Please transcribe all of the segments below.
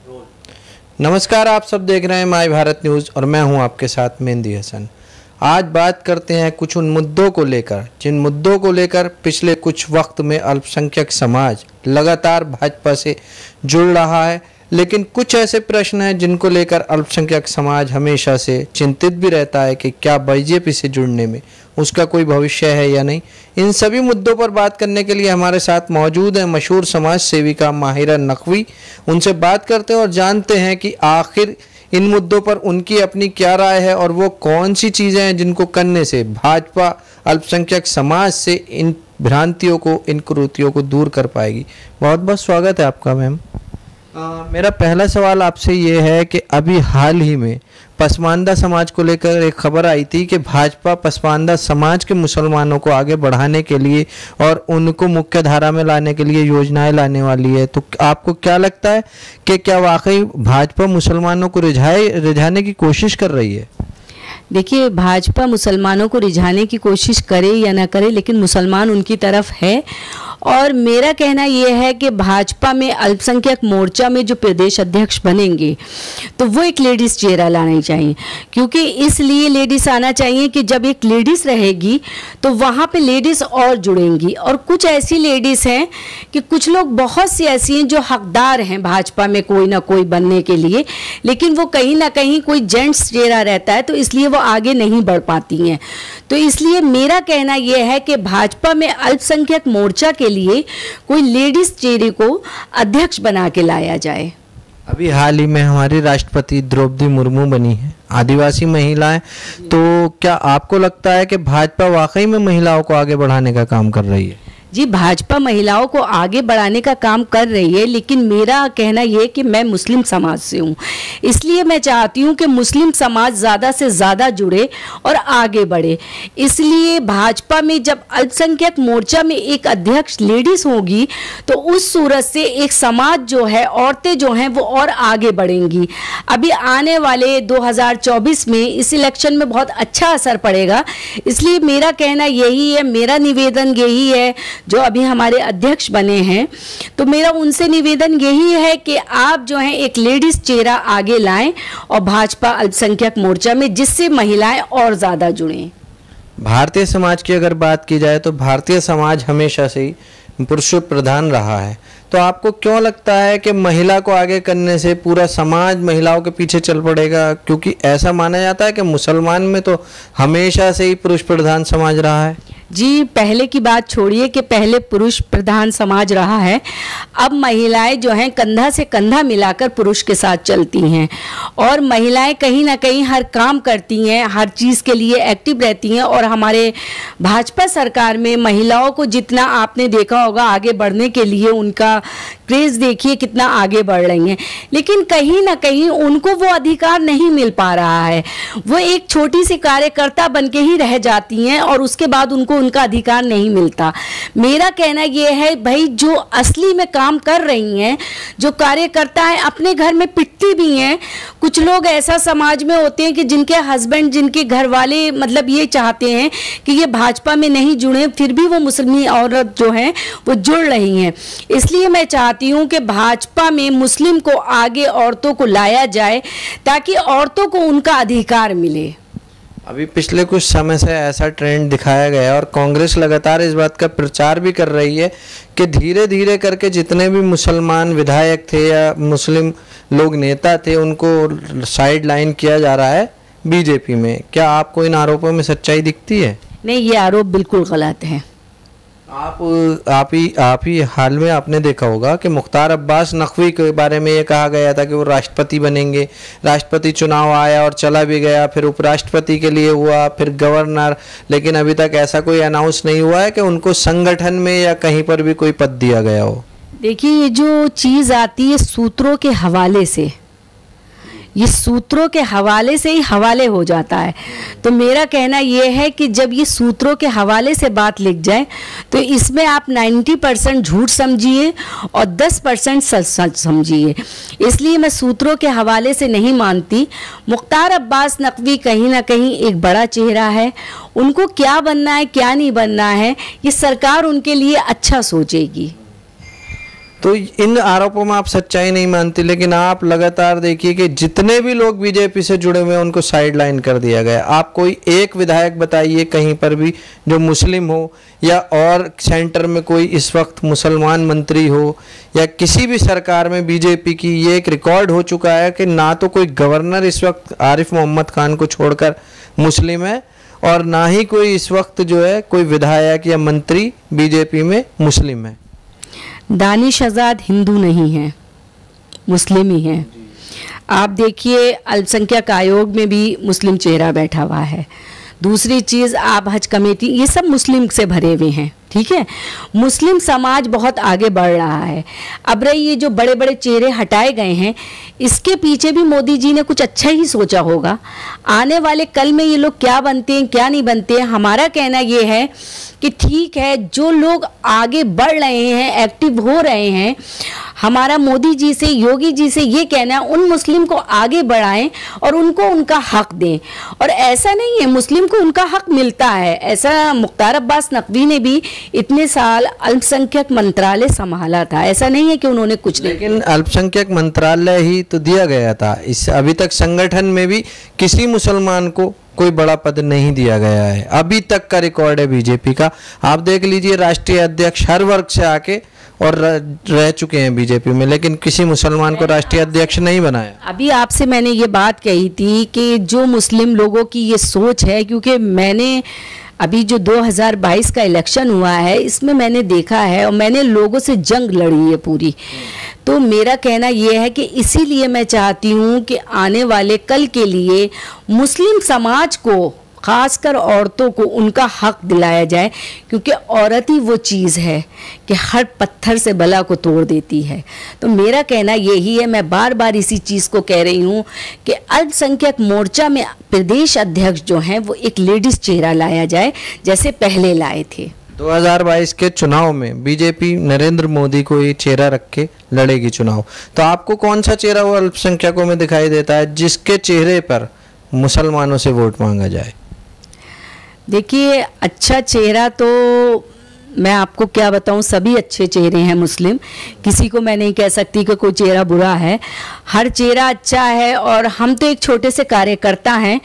नमस्कार, आप सब देख रहे हैं माय भारत न्यूज़ और मैं हूं आपके साथ मेहंदी हसन। आज बात करते हैं कुछ उन मुद्दों को लेकर जिन मुद्दों को लेकर पिछले कुछ वक्त में अल्पसंख्यक समाज लगातार भाजपा से जुड़ रहा है, लेकिन कुछ ऐसे प्रश्न हैं जिनको लेकर अल्पसंख्यक समाज हमेशा से चिंतित भी रहता है कि क्या बीजेपी से जुड़ने में उसका कोई भविष्य है या नहीं। इन सभी मुद्दों पर बात करने के लिए हमारे साथ मौजूद हैं मशहूर समाज सेविका माहिरा नकवी। उनसे बात करते हैं और जानते हैं कि आखिर इन मुद्दों पर उनकी अपनी क्या राय है और वो कौन सी चीज़ें हैं जिनको करने से भाजपा अल्पसंख्यक समाज से इन भ्रांतियों को, इन कुरीतियों को दूर कर पाएगी। बहुत बहुत स्वागत है आपका मैम। मेरा पहला सवाल आपसे ये है कि अभी हाल ही में पसमानदा समाज को लेकर एक खबर आई थी कि भाजपा पसमानदा समाज के मुसलमानों को आगे बढ़ाने के लिए और उनको मुख्य धारा में लाने के लिए योजनाएं लाने वाली है, तो आपको क्या लगता है कि क्या वाकई भाजपा मुसलमानों को रिझाने की कोशिश कर रही है? देखिए, भाजपा मुसलमानों को रिझाने की कोशिश करे या ना करे, लेकिन मुसलमान उनकी तरफ है। और मेरा कहना यह है कि भाजपा में अल्पसंख्यक मोर्चा में जो प्रदेश अध्यक्ष बनेंगे तो वो एक लेडीज़ चेहरा लाना चाहिए, क्योंकि इसलिए लेडीज़ आना चाहिए कि जब एक लेडीज़ रहेगी तो वहाँ पे लेडीज़ और जुड़ेंगी। और कुछ ऐसी लेडीज़ हैं कि कुछ लोग बहुत सी ऐसी हैं जो हकदार हैं भाजपा में कोई ना कोई बनने के लिए, लेकिन वो कहीं ना कहीं कोई जेंट्स चेहरा रहता है तो इसलिए वो आगे नहीं बढ़ पाती हैं। तो इसलिए मेरा कहना यह है कि भाजपा में अल्पसंख्यक मोर्चा के लिए कोई लेडीज चेहरे को अध्यक्ष बना के लाया जाए। अभी हाल ही में हमारी राष्ट्रपति द्रौपदी मुर्मू बनी है, आदिवासी महिलाएं, तो क्या आपको लगता है कि भाजपा वाकई में महिलाओं को आगे बढ़ाने का काम कर रही है? जी, भाजपा महिलाओं को आगे बढ़ाने का काम कर रही है, लेकिन मेरा कहना यह है कि मैं मुस्लिम समाज से हूँ, इसलिए मैं चाहती हूँ कि मुस्लिम समाज ज़्यादा से ज़्यादा जुड़े और आगे बढ़े। इसलिए भाजपा में जब अल्पसंख्यक मोर्चा में एक अध्यक्ष लेडीज़ होगी तो उस सूरत से एक समाज जो है, औरतें जो हैं वो और आगे बढ़ेंगी। अभी आने वाले 2024 में इस इलेक्शन में बहुत अच्छा असर पड़ेगा, इसलिए मेरा कहना यही है, मेरा निवेदन यही है। जो अभी हमारे अध्यक्ष बने हैं तो मेरा उनसे निवेदन यही है कि आप जो है एक लेडीज चेहरा आगे लाएं और भाजपा अल्पसंख्यक मोर्चा में, जिससे महिलाएं और ज़्यादा जुड़ें। भारतीय समाज की अगर बात की जाए तो भारतीय समाज हमेशा से ही पुरुष प्रधान रहा है, तो आपको क्यों लगता है कि महिला को आगे करने से पूरा समाज महिलाओं के पीछे चल पड़ेगा? क्योंकि ऐसा माना जाता है कि मुसलमान में तो हमेशा से ही पुरुष प्रधान समाज रहा है। जी, पहले की बात छोड़िए कि पहले पुरुष प्रधान समाज रहा है, अब महिलाएं जो हैं कंधा से कंधा मिलाकर पुरुष के साथ चलती हैं और महिलाएं कहीं ना कहीं हर काम करती हैं, हर चीज़ के लिए एक्टिव रहती हैं। और हमारे भाजपा सरकार में महिलाओं को जितना आपने देखा होगा आगे बढ़ने के लिए उनका क्रेज़ देखिए कितना आगे बढ़ रही हैं, लेकिन कहीं ना कहीं उनको वो अधिकार नहीं मिल पा रहा है। वो एक छोटी सी कार्यकर्ता बन के ही रह जाती हैं और उसके बाद उनको उनका अधिकार नहीं मिलता। मेरा कहना यह है भाई, जो असली में काम कर रही हैं, जो कार्यकर्ता हैं, अपने घर में पिटती भी हैं। कुछ लोग ऐसा समाज में होते हैं कि जिनके हस्बैंड, जिनके घर वाले मतलब ये चाहते हैं कि ये भाजपा में नहीं जुड़े, फिर भी वो मुस्लिम औरत जो हैं वो जुड़ रही हैं। इसलिए मैं चाहती हूँ कि भाजपा में मुस्लिम को आगे, औरतों को लाया जाए ताकि औरतों को उनका अधिकार मिले। अभी पिछले कुछ समय से ऐसा ट्रेंड दिखाया गया है और कांग्रेस लगातार इस बात का प्रचार भी कर रही है कि धीरे धीरे करके जितने भी मुसलमान विधायक थे या मुस्लिम लोग नेता थे उनको साइड लाइन किया जा रहा है बीजेपी में। क्या आपको इन आरोपों में सच्चाई दिखती है? नहीं, ये आरोप बिल्कुल गलत है। आप ही हाल में आपने देखा होगा कि मुख्तार अब्बास नकवी के बारे में ये कहा गया था कि वो राष्ट्रपति बनेंगे। राष्ट्रपति चुनाव आया और चला भी गया, फिर उपराष्ट्रपति के लिए हुआ, फिर गवर्नर, लेकिन अभी तक ऐसा कोई अनाउंस नहीं हुआ है कि उनको संगठन में या कहीं पर भी कोई पद दिया गया हो। देखिए, ये जो चीज़ आती है सूत्रों के हवाले से, ये सूत्रों के हवाले से ही हवाले हो जाता है। तो मेरा कहना ये है कि जब ये सूत्रों के हवाले से बात लिख जाए तो इसमें आप 90% झूठ समझिए और 10% सच समझिए। इसलिए मैं सूत्रों के हवाले से नहीं मानती। मुख्तार अब्बास नकवी कहीं ना कहीं एक बड़ा चेहरा है, उनको क्या बनना है क्या नहीं बनना है ये सरकार उनके लिए अच्छा सोचेगी। तो इन आरोपों में आप सच्चाई नहीं मानती, लेकिन आप लगातार देखिए कि जितने भी लोग बीजेपी से जुड़े हुए हैं उनको साइड लाइन कर दिया गया। आप कोई एक विधायक बताइए कहीं पर भी जो मुस्लिम हो, या और सेंटर में कोई इस वक्त मुसलमान मंत्री हो, या किसी भी सरकार में बीजेपी की ये एक रिकॉर्ड हो चुका है कि ना तो कोई गवर्नर इस वक्त आरिफ मोहम्मद खान को छोड़कर मुस्लिम है, और ना ही कोई इस वक्त जो है कोई विधायक या मंत्री बीजेपी में मुस्लिम है। दानिश आज़ाद हिंदू नहीं है, मुस्लिम ही है। आप देखिए अल्पसंख्यक आयोग में भी मुस्लिम चेहरा बैठा हुआ है। दूसरी चीज़, आप हज कमेटी, ये सब मुस्लिम से भरे हुए हैं, ठीक है। मुस्लिम समाज बहुत आगे बढ़ रहा है। अब रही ये जो बड़े बड़े चेहरे हटाए गए हैं, इसके पीछे भी मोदी जी ने कुछ अच्छा ही सोचा होगा। आने वाले कल में ये लोग क्या बनते हैं क्या नहीं बनते हैं, हमारा कहना ये है कि ठीक है, जो लोग आगे बढ़ रहे हैं, एक्टिव हो रहे हैं, हमारा मोदी जी से, योगी जी से ये कहना है उन मुस्लिम को आगे बढ़ाएं और उनको उनका हक दें। और ऐसा नहीं है, मुस्लिम को उनका हक मिलता है। ऐसा मुख्तार अब्बास नकवी ने भी इतने साल अल्पसंख्यक मंत्रालय संभाला था, ऐसा नहीं है कि उन्होंने कुछ नहीं। लेकिन अल्पसंख्यक मंत्रालय ही तो दिया गया था। इस अभी तक संगठन में भी किसी मुसलमान को कोई बड़ा पद नहीं दिया गया है, अभी तक का रिकॉर्ड है बीजेपी का। आप देख लीजिए, राष्ट्रीय अध्यक्ष हर वर्ग से आके और रह चुके हैं बीजेपी में, लेकिन किसी मुसलमान को राष्ट्रीय अध्यक्ष नहीं बनाया। अभी आपसे मैंने ये बात कही थी कि जो मुस्लिम लोगों की ये सोच है, क्योंकि मैंने अभी जो 2022 का इलेक्शन हुआ है इसमें मैंने देखा है और मैंने लोगों से जंग लड़ी है पूरी। तो मेरा कहना ये है कि इसीलिए मैं चाहती हूँ कि आने वाले कल के लिए मुस्लिम समाज को, खासकर औरतों को, उनका हक दिलाया जाए, क्योंकि औरत ही वो चीज़ है कि हर पत्थर से बला को तोड़ देती है। तो मेरा कहना यही है, मैं बार बार इसी चीज़ को कह रही हूँ कि अल्पसंख्यक मोर्चा में प्रदेश अध्यक्ष जो हैं वो एक लेडीज़ चेहरा लाया जाए, जैसे पहले लाए थे। 2022 के चुनाव में बीजेपी नरेंद्र मोदी को ये चेहरा रख के लड़ेगी चुनाव, तो आपको कौन सा चेहरा वो अल्पसंख्यकों में दिखाई देता है जिसके चेहरे पर मुसलमानों से वोट मांगा जाए? देखिए, अच्छा चेहरा तो मैं आपको क्या बताऊं, सभी अच्छे चेहरे हैं मुस्लिम, किसी को मैं नहीं कह सकती कि कोई चेहरा बुरा है, हर चेहरा अच्छा है। और हम तो एक छोटे से कार्यकर्ता हैं,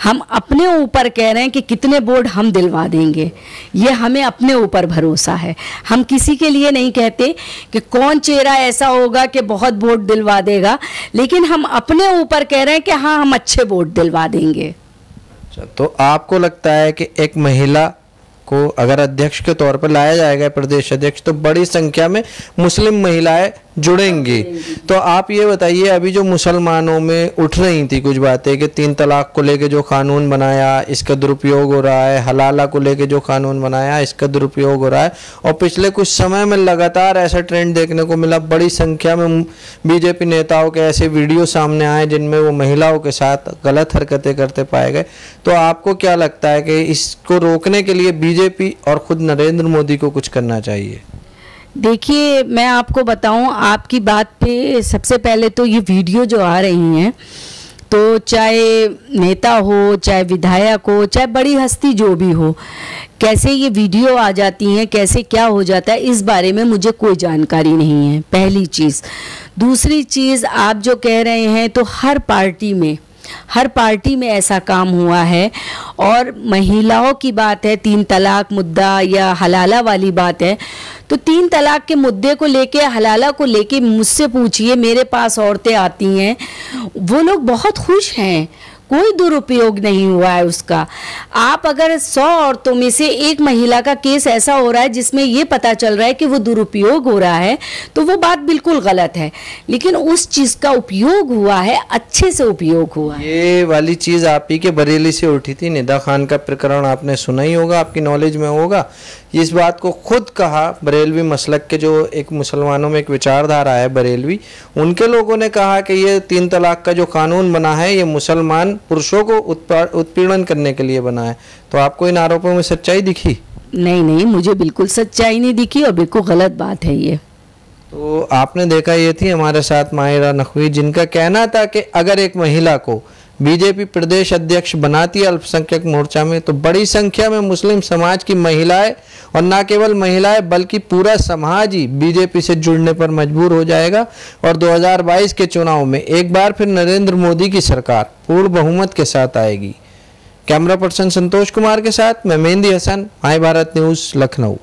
हम अपने ऊपर कह रहे हैं कि कितने वोट हम दिलवा देंगे, ये हमें अपने ऊपर भरोसा है। हम किसी के लिए नहीं कहते कि कौन चेहरा ऐसा होगा कि बहुत वोट दिलवा देगा, लेकिन हम अपने ऊपर कह रहे हैं कि हाँ, हम अच्छे वोट दिलवा देंगे। तो आपको लगता है कि एक महिला को अगर अध्यक्ष के तौर पर लाया जाएगा, प्रदेश अध्यक्ष, तो बड़ी संख्या में मुस्लिम महिलाएं जुड़ेंगी? तो आप ये बताइए, अभी जो मुसलमानों में उठ रही थी कुछ बातें कि 3 तलाक को लेके जो कानून बनाया इसका दुरुपयोग हो रहा है, हलाला को लेके जो कानून बनाया इसका दुरुपयोग हो रहा है, और पिछले कुछ समय में लगातार ऐसा ट्रेंड देखने को मिला, बड़ी संख्या में बीजेपी नेताओं के ऐसे वीडियो सामने आए जिनमें वो महिलाओं के साथ गलत हरकतें करते पाए गए। तो आपको क्या लगता है कि इसको रोकने के लिए बीजेपी और खुद नरेंद्र मोदी को कुछ करना चाहिए? देखिए, मैं आपको बताऊं, आपकी बात पे सबसे पहले तो ये वीडियो जो आ रही हैं, तो चाहे नेता हो, चाहे विधायक हो, चाहे बड़ी हस्ती जो भी हो, कैसे ये वीडियो आ जाती हैं, कैसे क्या हो जाता है, इस बारे में मुझे कोई जानकारी नहीं है, पहली चीज़। दूसरी चीज़, आप जो कह रहे हैं, तो हर पार्टी में ऐसा काम हुआ है। और महिलाओं की बात है, 3 तलाक मुद्दा या हलाला वाली बात है, तो 3 तलाक के मुद्दे को लेके, हलाला को लेके मुझसे पूछिए, मेरे पास औरतें आती हैं, वो लोग बहुत खुश हैं, कोई दुरुपयोग नहीं हुआ है उसका। आप अगर 100 औरतों में से एक महिला का केस ऐसा हो रहा है जिसमें ये पता चल रहा है कि वो दुरुपयोग हो रहा है, तो वो बात बिल्कुल गलत है, लेकिन उस चीज़ का उपयोग हुआ है, अच्छे से उपयोग हुआ है। ये वाली चीज़ आप ही के बरेली से उठी थी, निदा खान का प्रकरण आपने सुना ही होगा, आपकी नॉलेज में होगा। इस बात को खुद कहा बरेलवी मसलक के जो एक मुसलमानों में एक विचारधारा है बरेलवी, उनके लोगों ने कहा कि ये 3 तलाक का जो कानून बना है ये मुसलमान पुरुषों को उत्पीड़न करने के लिए बना है। तो आपको इन आरोपों में सच्चाई दिखी? नहीं, मुझे बिल्कुल सच्चाई नहीं दिखी और बिल्कुल गलत बात है ये। तो आपने देखा, ये थी हमारे साथ माहिरा नकवी, जिनका कहना था कि अगर एक महिला को बीजेपी प्रदेश अध्यक्ष बनाती है अल्पसंख्यक मोर्चा में, तो बड़ी संख्या में मुस्लिम समाज की महिलाएं, और न केवल महिलाएं बल्कि पूरा समाज ही बीजेपी से जुड़ने पर मजबूर हो जाएगा और 2022 के चुनाव में एक बार फिर नरेंद्र मोदी की सरकार पूर्ण बहुमत के साथ आएगी। कैमरा पर्सन संतोष कुमार के साथ मैं मेहंदी हसन, माय भारत न्यूज़, लखनऊ।